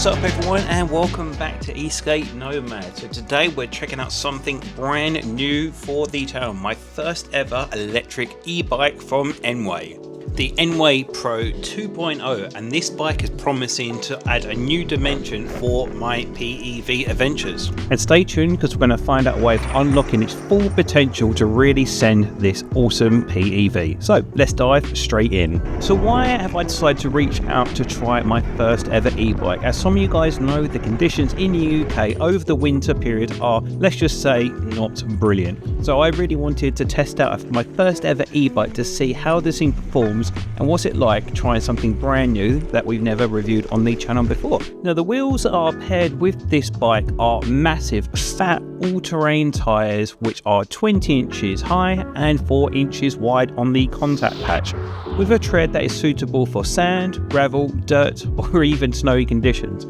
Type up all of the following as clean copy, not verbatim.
What's up everyone, and welcome back to Escape Nomad. So today we're checking out something brand new for the channel, my first ever electric e-bike from Engwe. The Engwe Pro 2.0, and this bike is promising to add a new dimension for my PEV adventures. And stay tuned because we're going to find out a way of unlocking its full potential to really send this awesome PEV. So let's dive straight in. So why have I decided to reach out to try my first ever e-bike? As some of you guys know, the conditions in the UK over the winter period are, let's just say, not brilliant. So I really wanted to test out my first ever e-bike to see how this thing performs and what's it like trying something brand new that we've never reviewed on the channel before. Now the wheels that are paired with this bike are massive fat all-terrain tyres which are 20 inches high and 4 inches wide on the contact patch, with a tread that is suitable for sand, gravel, dirt or even snowy conditions.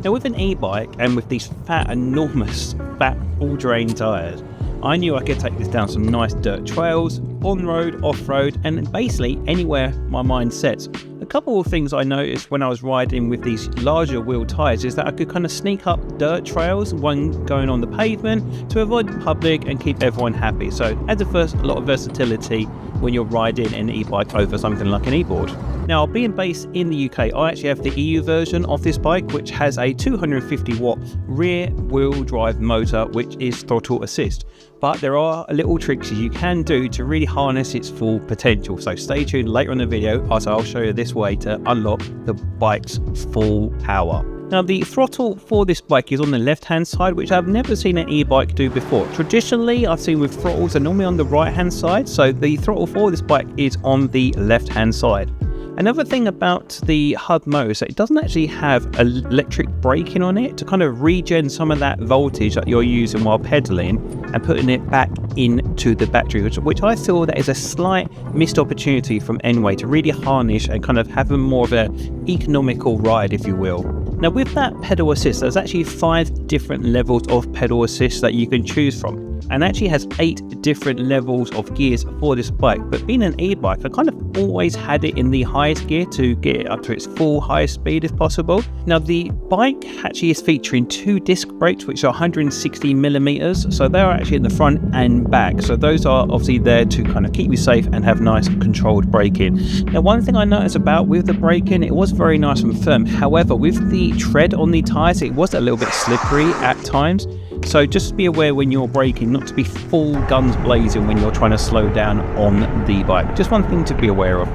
Now with an e-bike and with these enormous fat all-terrain tyres, I knew I could take this down some nice dirt trails, on-road, off-road, and basically anywhere my mind sets. A couple of things I noticed when I was riding with these larger wheel tyres is that I could kind of sneak up dirt trails, one going on the pavement, to avoid the public and keep everyone happy. So adds a lot of versatility when you're riding an e-bike over something like an e-board. Now, being based in the UK, I actually have the EU version of this bike, which has a 250 watt rear wheel drive motor, which is throttle assist. But there are little tricks you can do to really harness its full potential. So stay tuned later in the video as I'll show you this way to unlock the bike's full power. Now the throttle for this bike is on the left hand side, which I've never seen an e-bike do before. Traditionally I've seen with throttles are normally on the right hand side, so the throttle for this bike is on the left hand side. Another thing about the HUD mode is that it doesn't actually have electric braking on it to kind of regen some of that voltage that you're using while pedaling and putting it back into the battery, which I feel that is a slight missed opportunity from Engwe to really harness and kind of have a more of an economical ride, if you will. Now with that pedal assist, there's actually 5 different levels of pedal assist that you can choose from, and actually has 8 different levels of gears for this bike. But being an e-bike, I kind of always had it in the highest gear to get it up to its full highest speed if possible. Now the bike actually is featuring 2 disc brakes which are 160 millimeters, so they're actually in the front and back, so those are obviously there to kind of keep you safe and have nice controlled braking. Now one thing I noticed about with the braking, it was very nice and firm. However, with the tread on the tyres, it was a little bit slippery at times. So just be aware when you're braking not to be full guns blazing when you're trying to slow down on the bike. Just one thing to be aware of.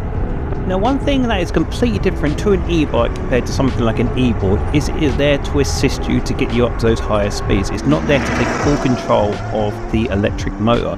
Now one thing that is completely different to an e-bike compared to something like an e-board is it is there to assist you to get you up to those higher speeds. It's not there to take full control of the electric motor.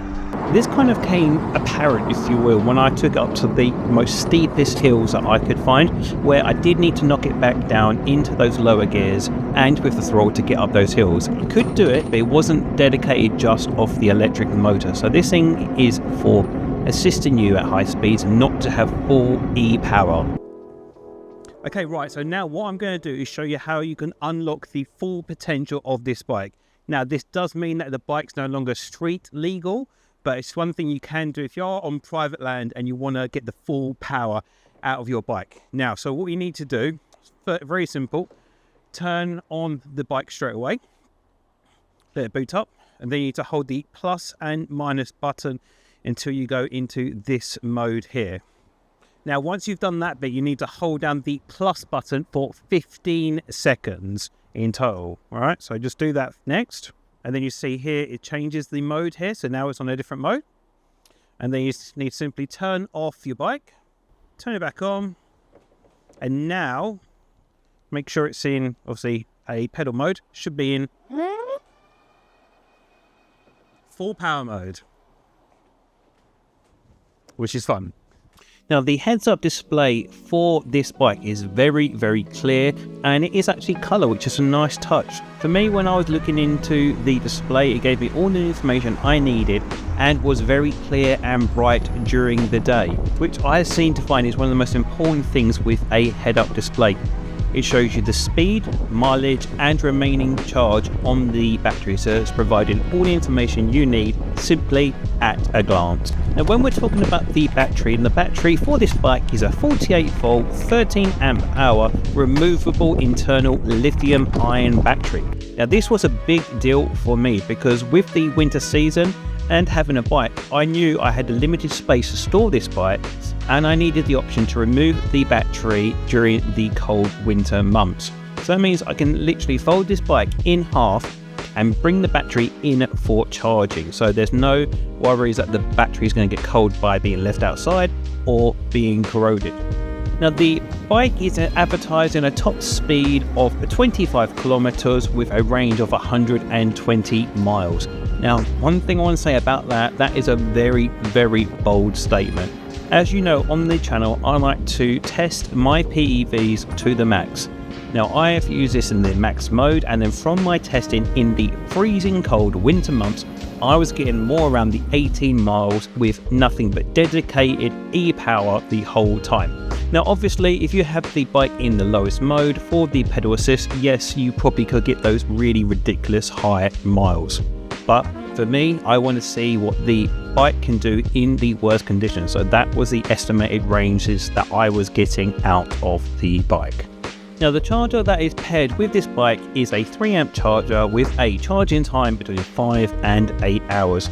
This kind of came apparent, if you will, when I took it up to the most steepest hills that I could find, where I did need to knock it back down into those lower gears and with the throttle to get up those hills. I could do it, but it wasn't dedicated just off the electric motor. So this thing is for assisting you at high speeds and not to have full e-power. Okay, right, so now what I'm going to do is show you how you can unlock the full potential of this bike. Now this does mean that the bike's no longer street legal, but it's one thing you can do if you're on private land and you want to get the full power out of your bike. Now, so what you need to do, very simple, turn on the bike straight away, let it boot up, and then you need to hold the plus and minus button until you go into this mode here. Now, once you've done that bit, you need to hold down the plus button for 15 seconds in total. All right, so just do that next. And then you see here, it changes the mode here. So now it's on a different mode. And then you need to simply turn off your bike, turn it back on. And now, make sure it's in, obviously, a pedal mode. Should be in full power mode, which is fun. Now the heads-up display for this bike is very, very clear, and it is actually colour, which is a nice touch. For me, when I was looking into the display, it gave me all the information I needed and was very clear and bright during the day, which I seem to find is one of the most important things with a head-up display. it shows you the speed, mileage and remaining charge on the battery, so it's providing all the information you need simply at a glance. Now when we're talking about the battery, and the battery for this bike is a 48 volt 13 amp hour removable internal lithium ion battery. Now this was a big deal for me because with the winter season and having a bike, I knew I had a limited space to store this bike, and I needed the option to remove the battery during the cold winter months. So that means I can literally fold this bike in half and bring the battery in for charging. So there's no worries that the battery is going to get cold by being left outside or being corroded. Now the bike is advertising a top speed of 25 kilometers with a range of 120 miles. Now one thing I want to say about that is a very, very bold statement. As you know, on the channel I like to test my PEVs to the max. Now I have used this in the max mode, and then from my testing in the freezing cold winter months, I was getting more around the 18 miles with nothing but dedicated e-power the whole time. Now obviously if you have the bike in the lowest mode for the pedal assist, yes, you probably could get those really ridiculous high miles. But for me, I want to see what the bike can do in the worst conditions. So that was the estimated ranges that I was getting out of the bike. Now the charger that is paired with this bike is a 3 amp charger with a charging time between 5 and 8 hours.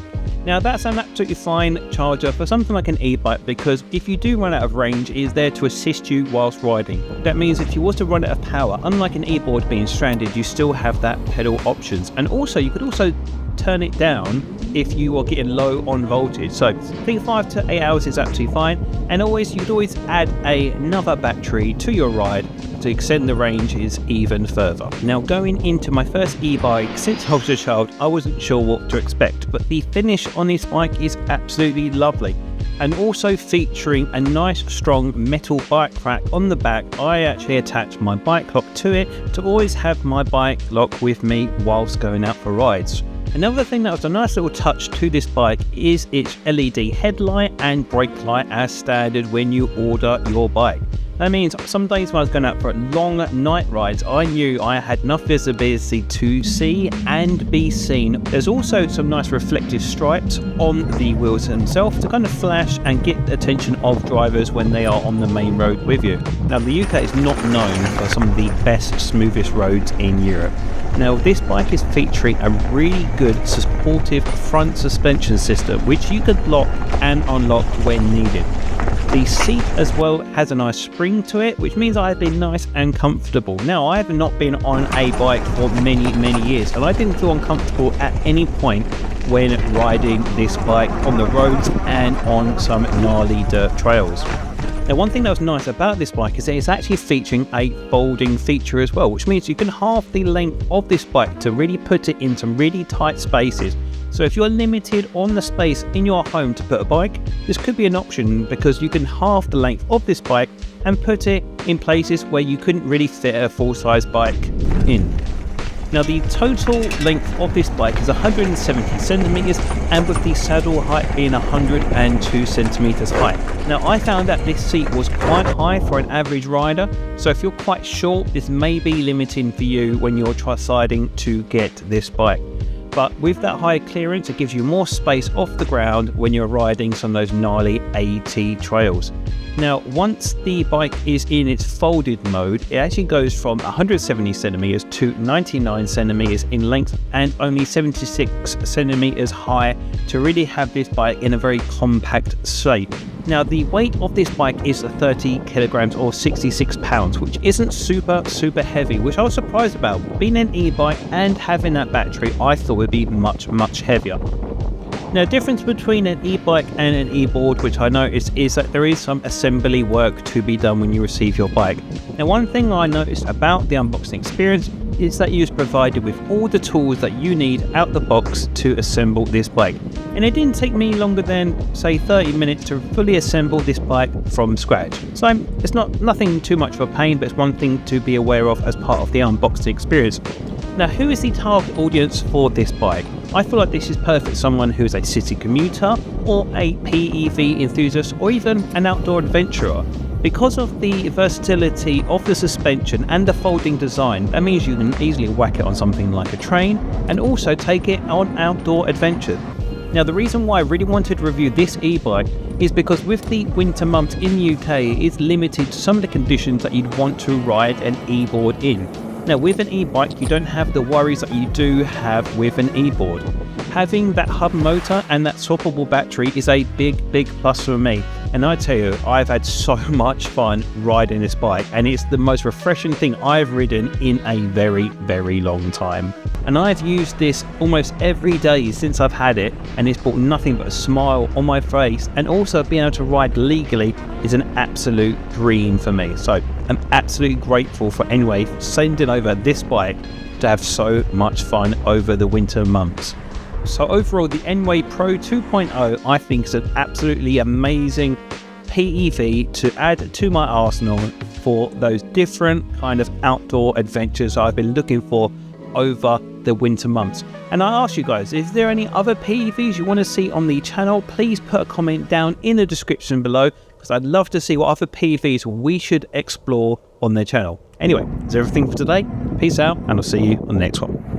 Now that's an absolutely fine charger for something like an e-bike, because if you do run out of range, it is there to assist you whilst riding. That means if you was to run out of power, unlike an e-board being stranded, you still have that pedal options. And also you could also turn it down if you are getting low on voltage. So I think 5 to 8 hours is absolutely fine. And always, you could always add another battery to your ride to extend the ranges even further. Now going into my first e-bike since I was a child, I wasn't sure what to expect, but the finish on this bike is absolutely lovely. And also featuring a nice strong metal bike rack on the back, I actually attached my bike lock to it to always have my bike lock with me whilst going out for rides. Another thing that was a nice little touch to this bike is its LED headlight and brake light as standard when you order your bike. That means some days when I was going out for long night rides, I knew I had enough visibility to see and be seen. There's also some nice reflective stripes on the wheels themselves to kind of flash and get the attention of drivers when they are on the main road with you. Now the UK is not known for some of the best, smoothest roads in Europe. Now this bike is featuring a really good supportive front suspension system which you could lock and unlock when needed. The seat as well has a nice spring to it, which means I've been nice and comfortable. Now I have not been on a bike for many years, and I didn't feel uncomfortable at any point when riding this bike on the roads and on some gnarly dirt trails. Now one thing that was nice about this bike is that it's actually featuring a folding feature as well, which means you can halve the length of this bike to really put it in some really tight spaces. So if you're limited on the space in your home to put a bike, this could be an option, because you can halve the length of this bike and put it in places where you couldn't really fit a full-size bike in. Now the total length of this bike is 170 centimeters, and with the saddle height being 102 centimeters high. Now I found that this seat was quite high for an average rider, so if you're quite short, this may be limiting for you when you're deciding to get this bike. But with that higher clearance, it gives you more space off the ground when you're riding some of those gnarly AT trails. Now, once the bike is in its folded mode, it actually goes from 170 centimeters to 99 centimeters in length and only 76 centimeters high to really have this bike in a very compact shape. Now, the weight of this bike is 30 kilograms or 66 pounds, which isn't super heavy, which I was surprised about. Being an e-bike and having that battery, I thought would be much heavier. Now, the difference between an e-bike and an e-board, which I noticed, is that there is some assembly work to be done when you receive your bike. Now, one thing I noticed about the unboxing experience is that you're provided with all the tools that you need out the box to assemble this bike. And it didn't take me longer than, say, 30 minutes to fully assemble this bike from scratch. So it's nothing too much of a pain, but it's one thing to be aware of as part of the unboxing experience. Now, who is the target audience for this bike? I feel like this is perfect for someone who is a city commuter or a PEV enthusiast or even an outdoor adventurer. Because of the versatility of the suspension and the folding design, that means you can easily whack it on something like a train and also take it on outdoor adventures. Now, the reason why I really wanted to review this e-bike is because with the winter months in the UK, it's limited to some of the conditions that you'd want to ride an e-board in. Now, with an e-bike, you don't have the worries that you do have with an e-board. Having that hub motor and that swappable battery is a big plus for me. And I tell you, I've had so much fun riding this bike, and it's the most refreshing thing I've ridden in a very long time. And I've used this almost every day since I've had it, and it's brought nothing but a smile on my face, and also being able to ride legally is an absolute dream for me. So I'm absolutely grateful for Engwe sending over this bike to have so much fun over the winter months. So overall, the Engwe Pro 2.0 I think is an absolutely amazing PEV to add to my arsenal for those different kind of outdoor adventures I've been looking for over the winter months. And I ask you guys, is there any other PEVs you want to see on the channel? Please put a comment down in the description below, because I'd love to see what other PEVs we should explore on the channel. Anyway, that's everything for today. Peace out, and I'll see you on the next one.